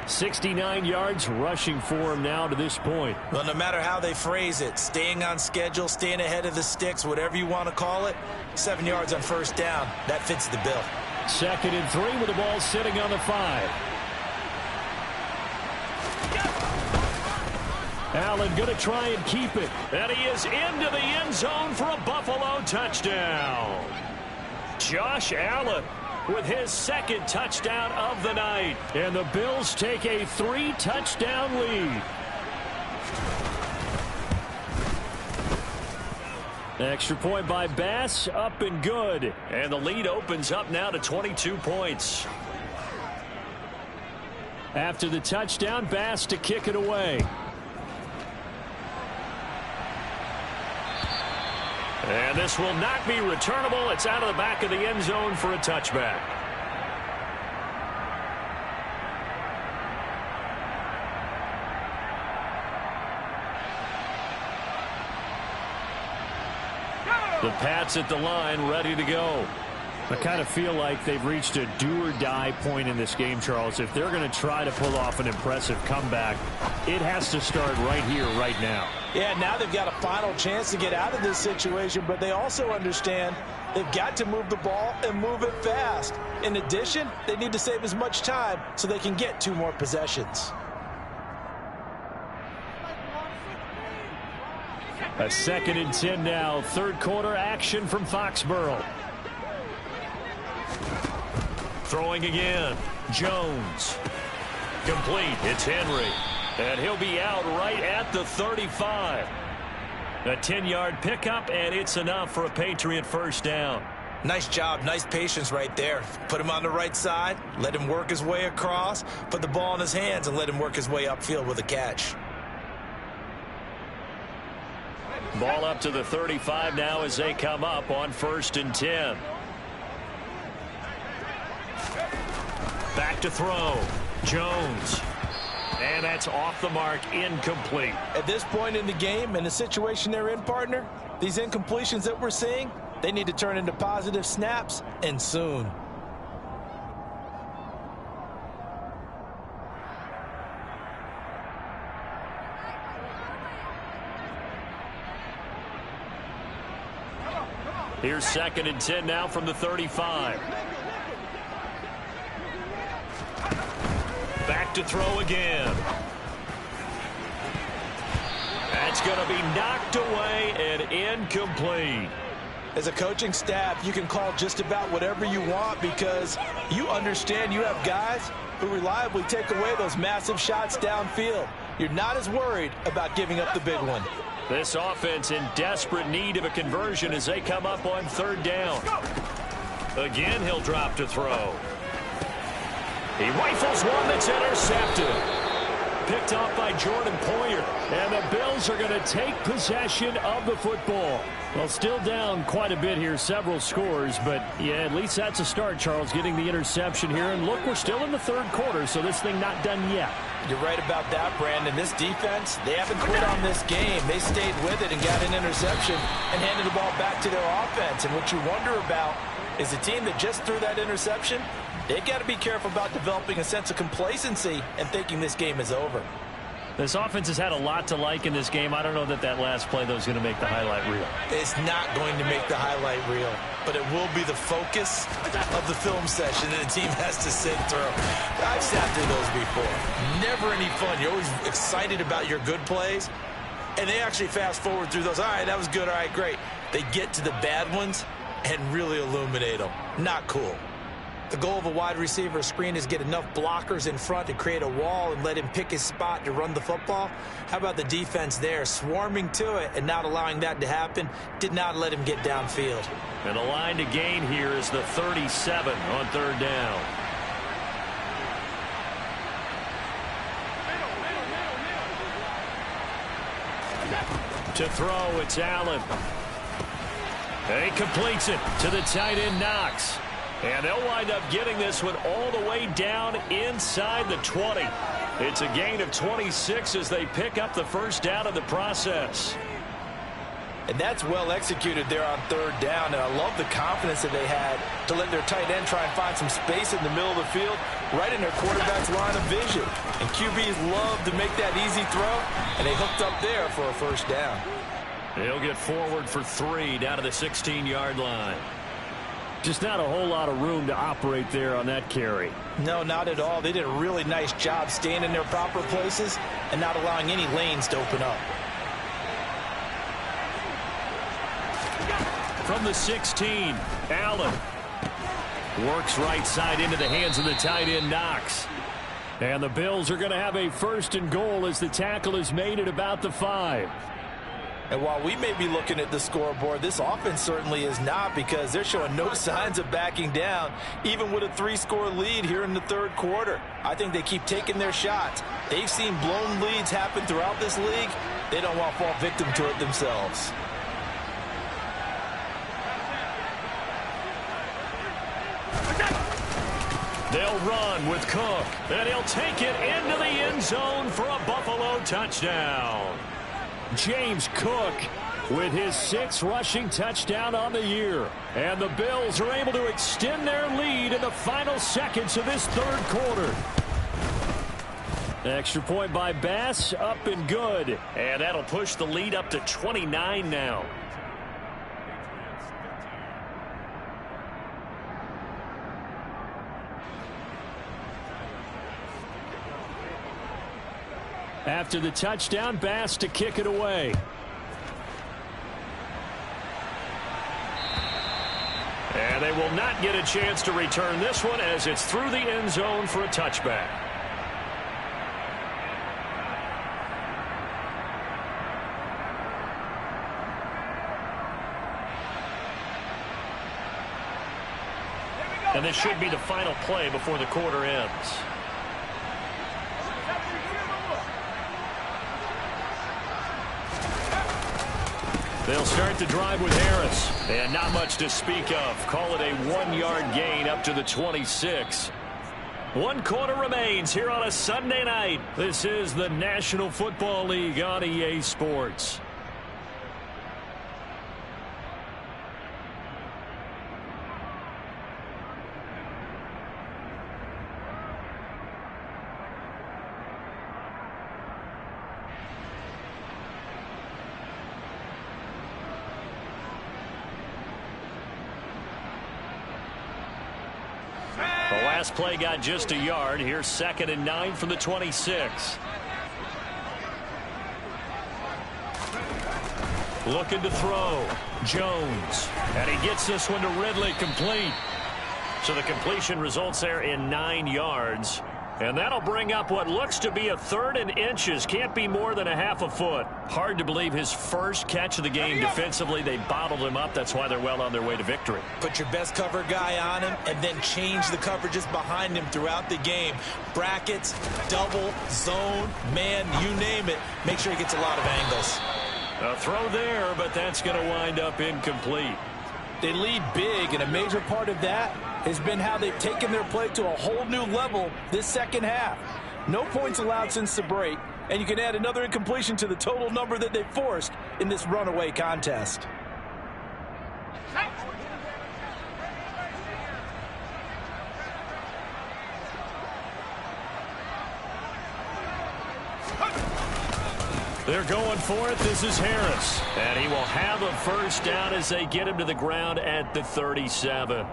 69 yards rushing for him now to this point. Well, no matter how they phrase it, staying on schedule, staying ahead of the sticks, whatever you want to call it, 7 yards on first down, that fits the bill. 2nd and 3 with the ball sitting on the 5. Allen going to try and keep it. And he is into the end zone for a Buffalo touchdown. Josh Allen with his second touchdown of the night. And the Bills take a 3-touchdown lead. Extra point by Bass, up and good. And the lead opens up now to 22 points. After the touchdown, Bass to kick it away. And this will not be returnable. It's out of the back of the end zone for a touchback. The Pats at the line, ready to go. I kind of feel like they've reached a do-or-die point in this game, Charles. If they're going to try to pull off an impressive comeback, it has to start right here, right now. Yeah, now they've got a final chance to get out of this situation, but they also understand they've got to move the ball and move it fast. In addition, they need to save as much time so they can get 2 more possessions. A 2nd and 10 now. Third quarter action from Foxborough. Throwing again. Jones. Complete. It's Henry. And he'll be out right at the 35. A 10-yard pickup, and it's enough for a Patriot first down. Nice job, nice patience right there. Put him on the right side, let him work his way across, put the ball in his hands, and let him work his way upfield with a catch. Ball up to the 35 now as they come up on 1st and 10. Back to throw. Jones. And that's off the mark, incomplete. At this point in the game, in the situation they're in, partner, these incompletions that we're seeing, they need to turn into positive snaps, and soon. Here's 2nd and 10 now from the 35. Back to throw again. That's going to be knocked away and incomplete. As a coaching staff, you can call just about whatever you want because you understand you have guys who reliably take away those massive shots downfield. You're not as worried about giving up the big one. This offense in desperate need of a conversion as they come up on 3rd down. Again, he'll drop to throw. He rifles one that's intercepted. Picked off by Jordan Poyer. And the Bills are going to take possession of the football. Well, still down quite a bit here, several scores. But, yeah, at least that's a start, Charles, getting the interception here. And look, we're still in the 3rd quarter, so this thing not done yet. You're right about that, Brandon. This defense, they haven't quit on this game. They stayed with it and got an interception and handed the ball back to their offense. And what you wonder about is the team that just threw that interception, they've got to be careful about developing a sense of complacency and thinking this game is over. This offense has had a lot to like in this game. I don't know that that last play, though, is going to make the highlight reel. It's not going to make the highlight reel, but it will be the focus of the film session that the team has to sit through. I've sat through those before. Never any fun. You're always excited about your good plays, and they actually fast forward through those. All right, that was good. All right, great. They get to the bad ones and really illuminate them. Not cool. The goal of a wide receiver screen is get enough blockers in front to create a wall and let him pick his spot to run the football. How about the defense there, swarming to it and not allowing that to happen? Did not let him get downfield. And the line to gain here is the 37 on 3rd down. To throw, it's Allen. And he completes it to the tight end, Knox. And they'll wind up getting this one all the way down inside the 20. It's a gain of 26 as they pick up the first down in the process. And that's well executed there on 3rd down. And I love the confidence that they had to let their tight end try and find some space in the middle of the field, right in their quarterback's line of vision. And QBs love to make that easy throw, and they hooked up there for a first down. He'll get forward for 3 down to the 16-yard line. Just not a whole lot of room to operate there on that carry. No, not at all. They did a really nice job staying in their proper places and not allowing any lanes to open up. From the 16, Allen works right side into the hands of the tight end, Knox. And the Bills are going to have a 1st and goal as the tackle is made at about the 5. And while we may be looking at the scoreboard, this offense certainly is not, because they're showing no signs of backing down, even with a 3-score lead here in the 3rd quarter. I think they keep taking their shots. They've seen blown leads happen throughout this league. They don't want to fall victim to it themselves. They'll run with Cook, and he'll take it into the end zone for a Buffalo touchdown. James Cook with his 6th rushing touchdown on the year. And the Bills are able to extend their lead in the final seconds of this 3rd quarter. Extra point by Bass, up and good. And that'll push the lead up to 29 now. After the touchdown, Bass to kick it away. And And they will not get a chance to return this one as it's through the end zone for a touchback. And this should be the final play before the quarter ends. They'll start the drive with Harris. And not much to speak of. Call it a 1-yard gain up to the 26. 1 quarter remains here on a Sunday night. This is the National Football League on EA Sports. Last play got just a yard. Here's 2nd and 9 from the 26. Looking to throw. Jones. And he gets this one to Ridley, complete. So the completion results there in 9 yards. And that'll bring up what looks to be a 3rd and inches. Can't be more than a half a foot. Hard to believe his first catch of the game defensively. They bottled him up. That's why they're well on their way to victory. Put your best cover guy on him and then change the coverages behind him throughout the game. Brackets, double, zone, man, you name it. Make sure he gets a lot of angles. A throw there, but that's going to wind up incomplete. They lead big, and a major part of that has been how they've taken their play to a whole new level this second half. No points allowed since the break, and you can add another incompletion to the total number that they forced in this runaway contest. They're going for it. This is Harris. And he will have a first down as they get him to the ground at the 37.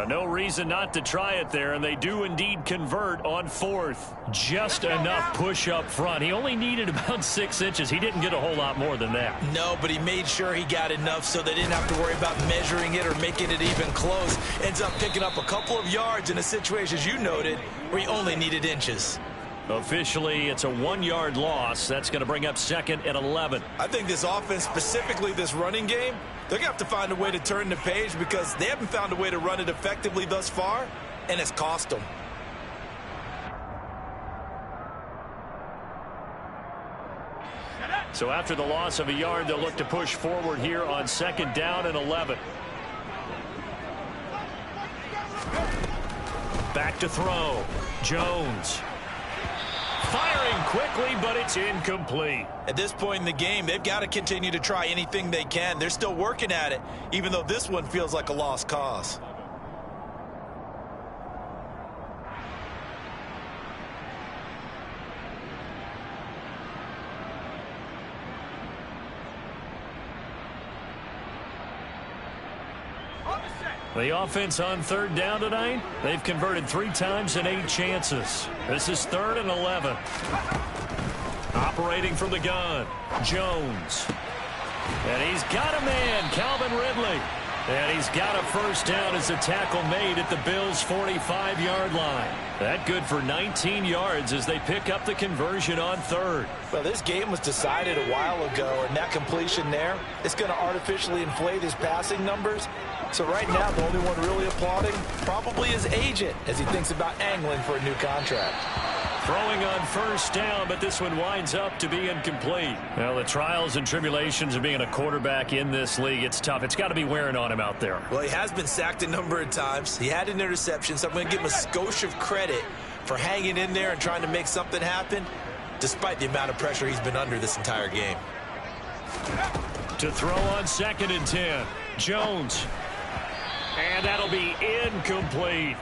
No reason not to try it there, and they do indeed convert on 4th. Just enough push up front. He only needed about 6 inches. He didn't get a whole lot more than that. No, but he made sure he got enough so they didn't have to worry about measuring it or making it even close. Ends up picking up a couple of yards in a situation, as you noted, where he only needed inches. Officially, it's a 1-yard loss. That's going to bring up 2nd and 11. I think this offense, specifically this running game, they're going to have to find a way to turn the page because they haven't found a way to run it effectively thus far, and it's cost them. So after the loss of a yard, they'll look to push forward here on 2nd down and 11. Back to throw. Jones. Firing quickly, but it's incomplete. At this point in the game, they've got to continue to try anything they can. They're still working at it, even though this one feels like a lost cause. The offense on 3rd down tonight, they've converted 3 times in 8 chances. This is 3rd and 11. Operating from the gun, Jones. And he's got a man, Calvin Ridley. And he's got a first down as a tackle made at the Bills' 45-yard line. That good for 19 yards as they pick up the conversion on 3rd. Well, this game was decided a while ago, and that completion there is going to artificially inflate his passing numbers. So right now, the only one really applauding probably his agent as he thinks about angling for a new contract. Throwing on first down, but this one winds up to be incomplete. Well, the trials and tribulations of being a quarterback in this league, it's tough. It's got to be wearing on him out there. Well, he has been sacked a number of times. He had an interception, so I'm going to give him a skosh of credit for hanging in there and trying to make something happen, despite the amount of pressure he's been under this entire game. To throw on 2nd and 10, Jones. And that'll be incomplete.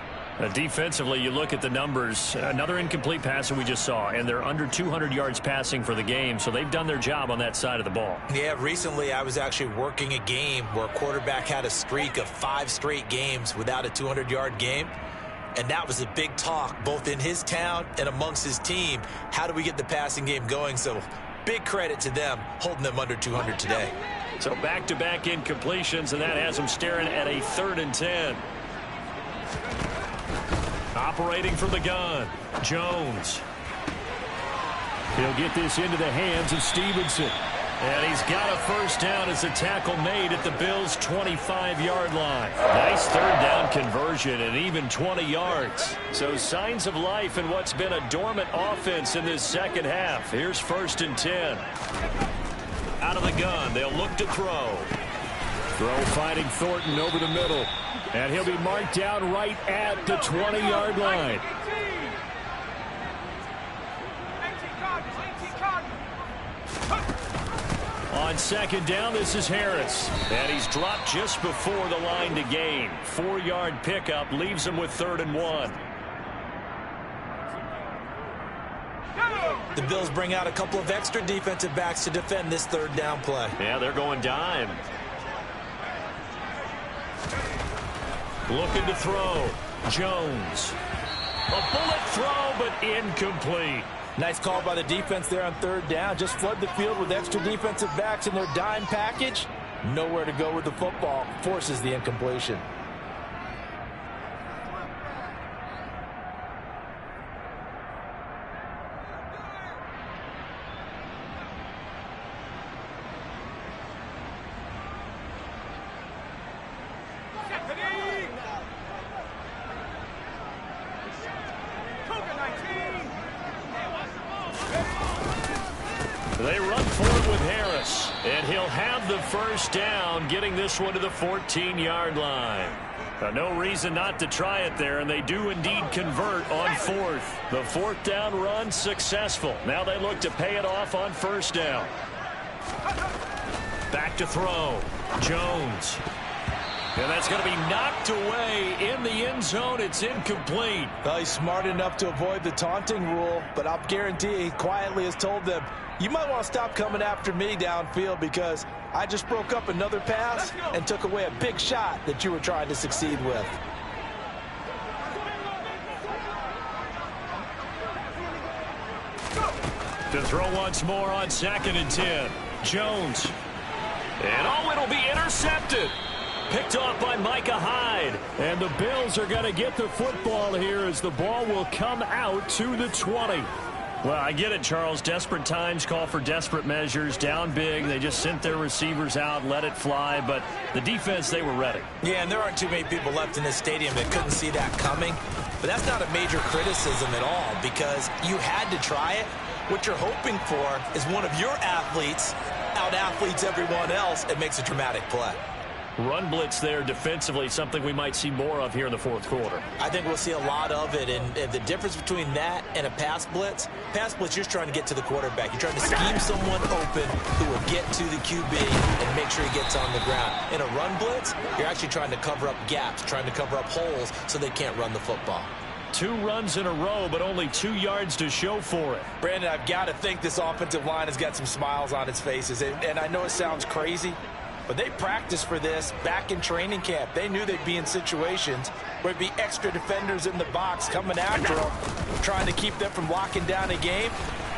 Defensively, you look at the numbers. Another incomplete pass that we just saw, and they're under 200 yards passing for the game, so they've done their job on that side of the ball. Yeah, recently I was actually working a game where a quarterback had a streak of 5 straight games without a 200-yard game, and that was a big talk both in his town and amongst his team. How do we get the passing game going? So big credit to them holding them under 200 today. So back-to-back incompletions, and that has them staring at a 3rd and 10. Operating from the gun, Jones. He'll get this into the hands of Stevenson. And he's got a first down as a tackle made at the Bills' 25-yard line. Nice third down conversion and even 20 yards. So signs of life in what's been a dormant offense in this second half. Here's 1st and 10. Out of the gun, they'll look to throw. Throw finding Thornton over the middle. And he'll be marked down right at the 20-yard line. On 2nd down, this is Harris. And he's dropped just before the line to gain. 4-yard pickup leaves him with 3rd and 1. The Bills bring out a couple of extra defensive backs to defend this 3rd down play. Yeah, they're going dime. Looking to throw. Jones. A bullet throw, but incomplete. Nice call by the defense there on 3rd down. Just flood the field with extra defensive backs in their dime package. Nowhere to go with the football. Forces the incompletion. They run for it with Harris, and he'll have the first down, getting this one to the 14-yard line. No reason not to try it there, and they do indeed convert on 4th. The 4th down run successful. Now they look to pay it off on 1st down. Back to throw. Jones. And that's going to be knocked away in the end zone. It's incomplete. Well, he's smart enough to avoid the taunting rule, but I'll guarantee he quietly has told them, you might want to stop coming after me downfield because I just broke up another pass and took away a big shot that you were trying to succeed with. To throw once more on 2nd and 10. Jones. And it'll be intercepted. Picked off by Micah Hyde. And the Bills are going to get the football here as the ball will come out to the 20. Well, I get it, Charles. Desperate times call for desperate measures. Down big. They just sent their receivers out, let it fly. But the defense, they were ready. Yeah, and there aren't too many people left in this stadium that couldn't see that coming. But that's not a major criticism at all because you had to try it. What you're hoping for is one of your athletes out-athletes everyone else and makes a dramatic play. Run blitz there defensively, something we might see more of here in the 4th quarter. I think we'll see a lot of it, and the difference between that and a pass blitz, you're just trying to get to the quarterback. You're trying to scheme someone open who will get to the QB and make sure he gets on the ground. In a run blitz, you're actually trying to cover up gaps, trying to cover up holes so they can't run the football. 2 runs in a row, but only 2 yards to show for it. Brandon, I've got to think this offensive line has got some smiles on its faces, and I know it sounds crazy, but they practiced for this back in training camp. They knew they'd be in situations where there'd be extra defenders in the box coming after them, trying to keep them from locking down a game.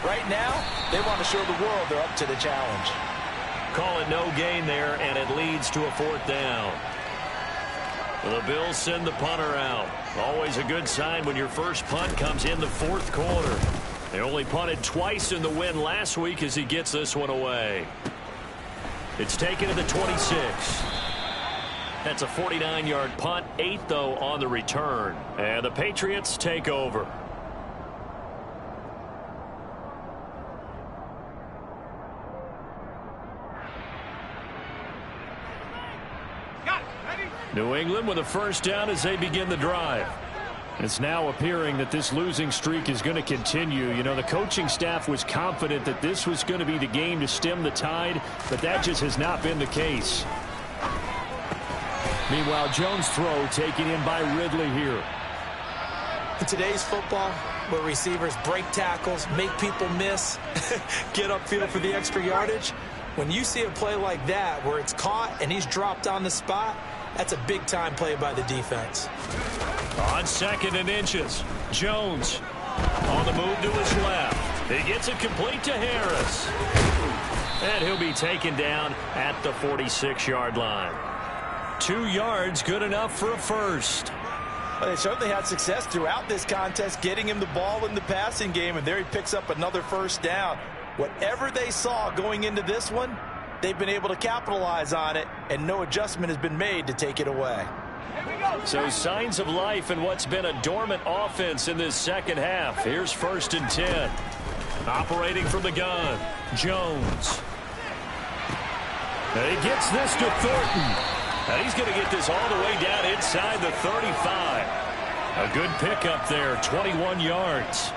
Right now, they want to show the world they're up to the challenge. Call it no gain there, and it leads to a 4th down. The Bills send the punter out. Always a good sign when your first punt comes in the 4th quarter. They only punted twice in the win last week as he gets this one away. It's taken to the 26. That's a 49-yard punt, 8 though on the return. And the Patriots take over. New England with a first down as they begin the drive. It's now appearing that this losing streak is going to continue. You know, the coaching staff was confident that this was going to be the game to stem the tide, but that just has not been the case. Meanwhile, Jones' throw taken in by Ridley here. In today's football, where receivers break tackles, make people miss, get upfield for the extra yardage, when you see a play like that where it's caught and he's dropped on the spot, that's a big-time play by the defense. On 2nd and inches, Jones on the move to his left. He gets it complete to Harris. And he'll be taken down at the 46-yard line. 2 yards, good enough for a first. Well, they certainly had success throughout this contest, getting him the ball in the passing game, and there he picks up another first down. Whatever they saw going into this one, they've been able to capitalize on it, and no adjustment has been made to take it away. So signs of life in what's been a dormant offense in this second half. Here's 1st and 10. Operating from the gun, Jones. And he gets this to Thornton. And he's going to get this all the way down inside the 35. A good pickup there, 21 yards.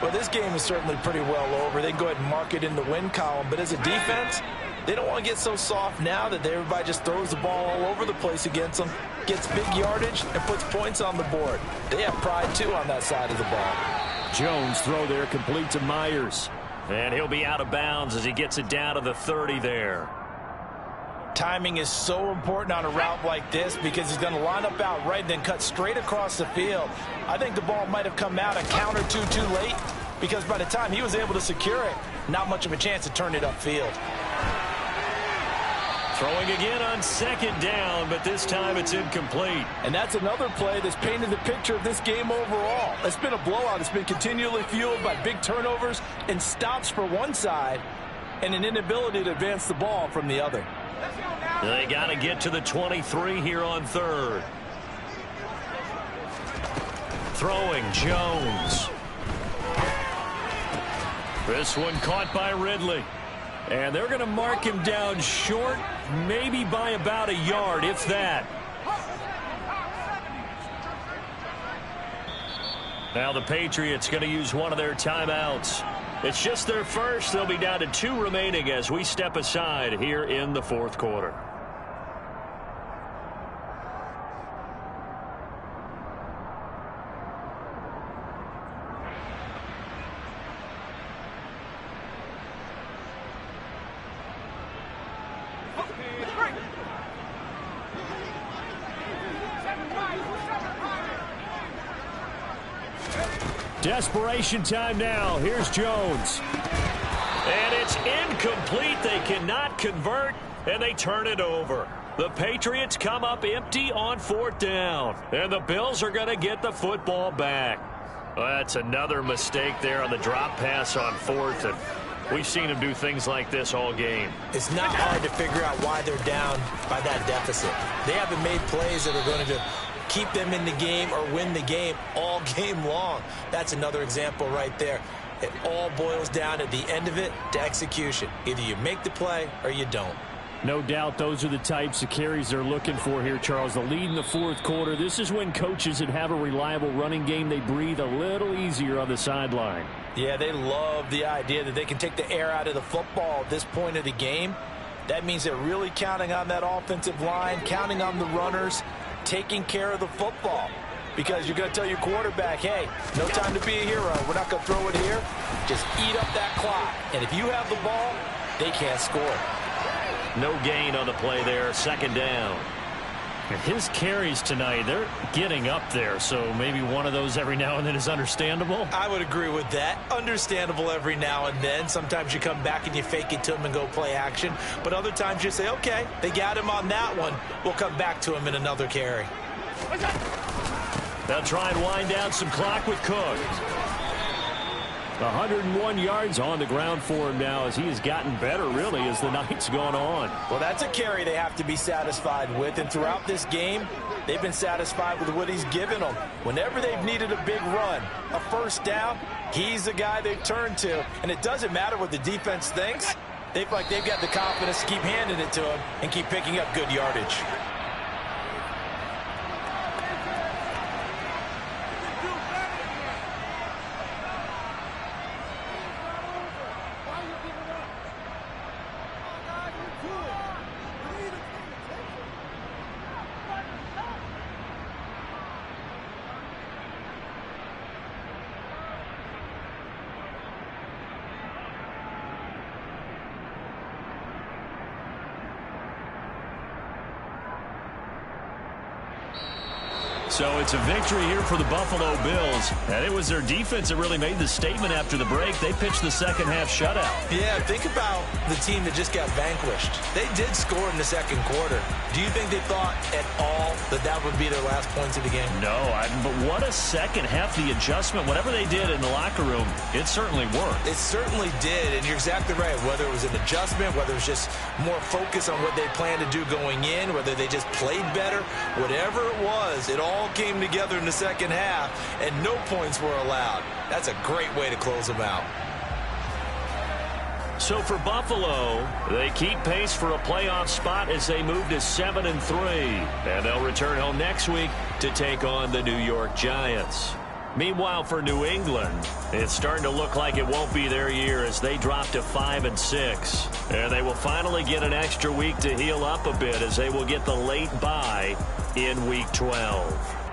Well, this game is certainly pretty well over. They can go ahead and mark it in the win column. But as a defense, they don't want to get so soft now that everybody just throws the ball all over the place against them, gets big yardage, and puts points on the board. They have pride, too, on that side of the ball. Jones throw there complete to Myers. And he'll be out of bounds as he gets it down to the 30 there. Timing is so important on a route like this because he's going to line up out right and then cut straight across the field. I think the ball might have come out a count or two too late because by the time he was able to secure it, not much of a chance to turn it upfield. Throwing again on 2nd down, but this time it's incomplete. And that's another play that's painted the picture of this game overall. It's been a blowout. It's been continually fueled by big turnovers and stops for one side and an inability to advance the ball from the other. They got to get to the 23 here on 3rd. Throwing Jones. This one caught by Ridley. And they're going to mark him down short, maybe by about a yard, if that. Now the Patriots going to use one of their timeouts. It's just their first. They'll be down to 2 remaining as we step aside here in the 4th quarter. Desperation time now. Here's Jones. And it's incomplete. They cannot convert, and they turn it over. The Patriots come up empty on 4th down, and the Bills are going to get the football back. Well, that's another mistake there on the drop pass on 4th, and we've seen them do things like this all game. It's not hard to figure out why they're down by that deficit. They haven't made plays that are going to keep them in the game or win the game all game long. That's another example right there. It all boils down at the end of it to execution. Either you make the play or you don't. No doubt those are the types of carries they're looking for here, Charles. The lead in the 4th quarter. This is when coaches that have a reliable running game, they breathe a little easier on the sideline. Yeah, they love the idea that they can take the air out of the football at this point of the game. That means they're really counting on that offensive line, counting on the runners, taking care of the football. Because you're going to tell your quarterback, hey, no time to be a hero. We're not going to throw it here. Just eat up that clock. And if you have the ball, they can't score. No gain on the play there. 2nd down. And his carries tonight, they're getting up there. So maybe one of those every now and then is understandable. I would agree with that. Understandable every now and then. Sometimes you come back and you fake it to him and go play action. But other times you say, okay, they got him on that one. We'll come back to him in another carry. They'll try and wind down some clock with Cook. 101 yards on the ground for him now as he has gotten better, really, as the night's gone on. Well, that's a carry they have to be satisfied with. And throughout this game, they've been satisfied with what he's given them. Whenever they've needed a big run, a first down, he's the guy they've turned to. And it doesn't matter what the defense thinks. They've got the confidence to keep handing it to him and keep picking up good yardage. So it's a victory here for the Buffalo Bills. And it was their defense that really made the statement after the break. They pitched the second half shutout. Yeah, think about the team that just got vanquished. They did score in the second quarter. Do you think they thought at all that that would be their last points of the game? No, but what a second half. The adjustment, whatever they did in the locker room, it certainly worked. It certainly did, and you're exactly right. Whether it was an adjustment, whether it was just more focus on what they planned to do going in, whether they just played better, whatever it was, it all came together in the second half, and no points were allowed. That's a great way to close them out. So for Buffalo, they keep pace for a playoff spot as they move to 7-3. And they'll return home next week to take on the New York Giants. Meanwhile, for New England, it's starting to look like it won't be their year as they drop to 5-6. And they will finally get an extra week to heal up a bit as they will get the late bye in Week 12.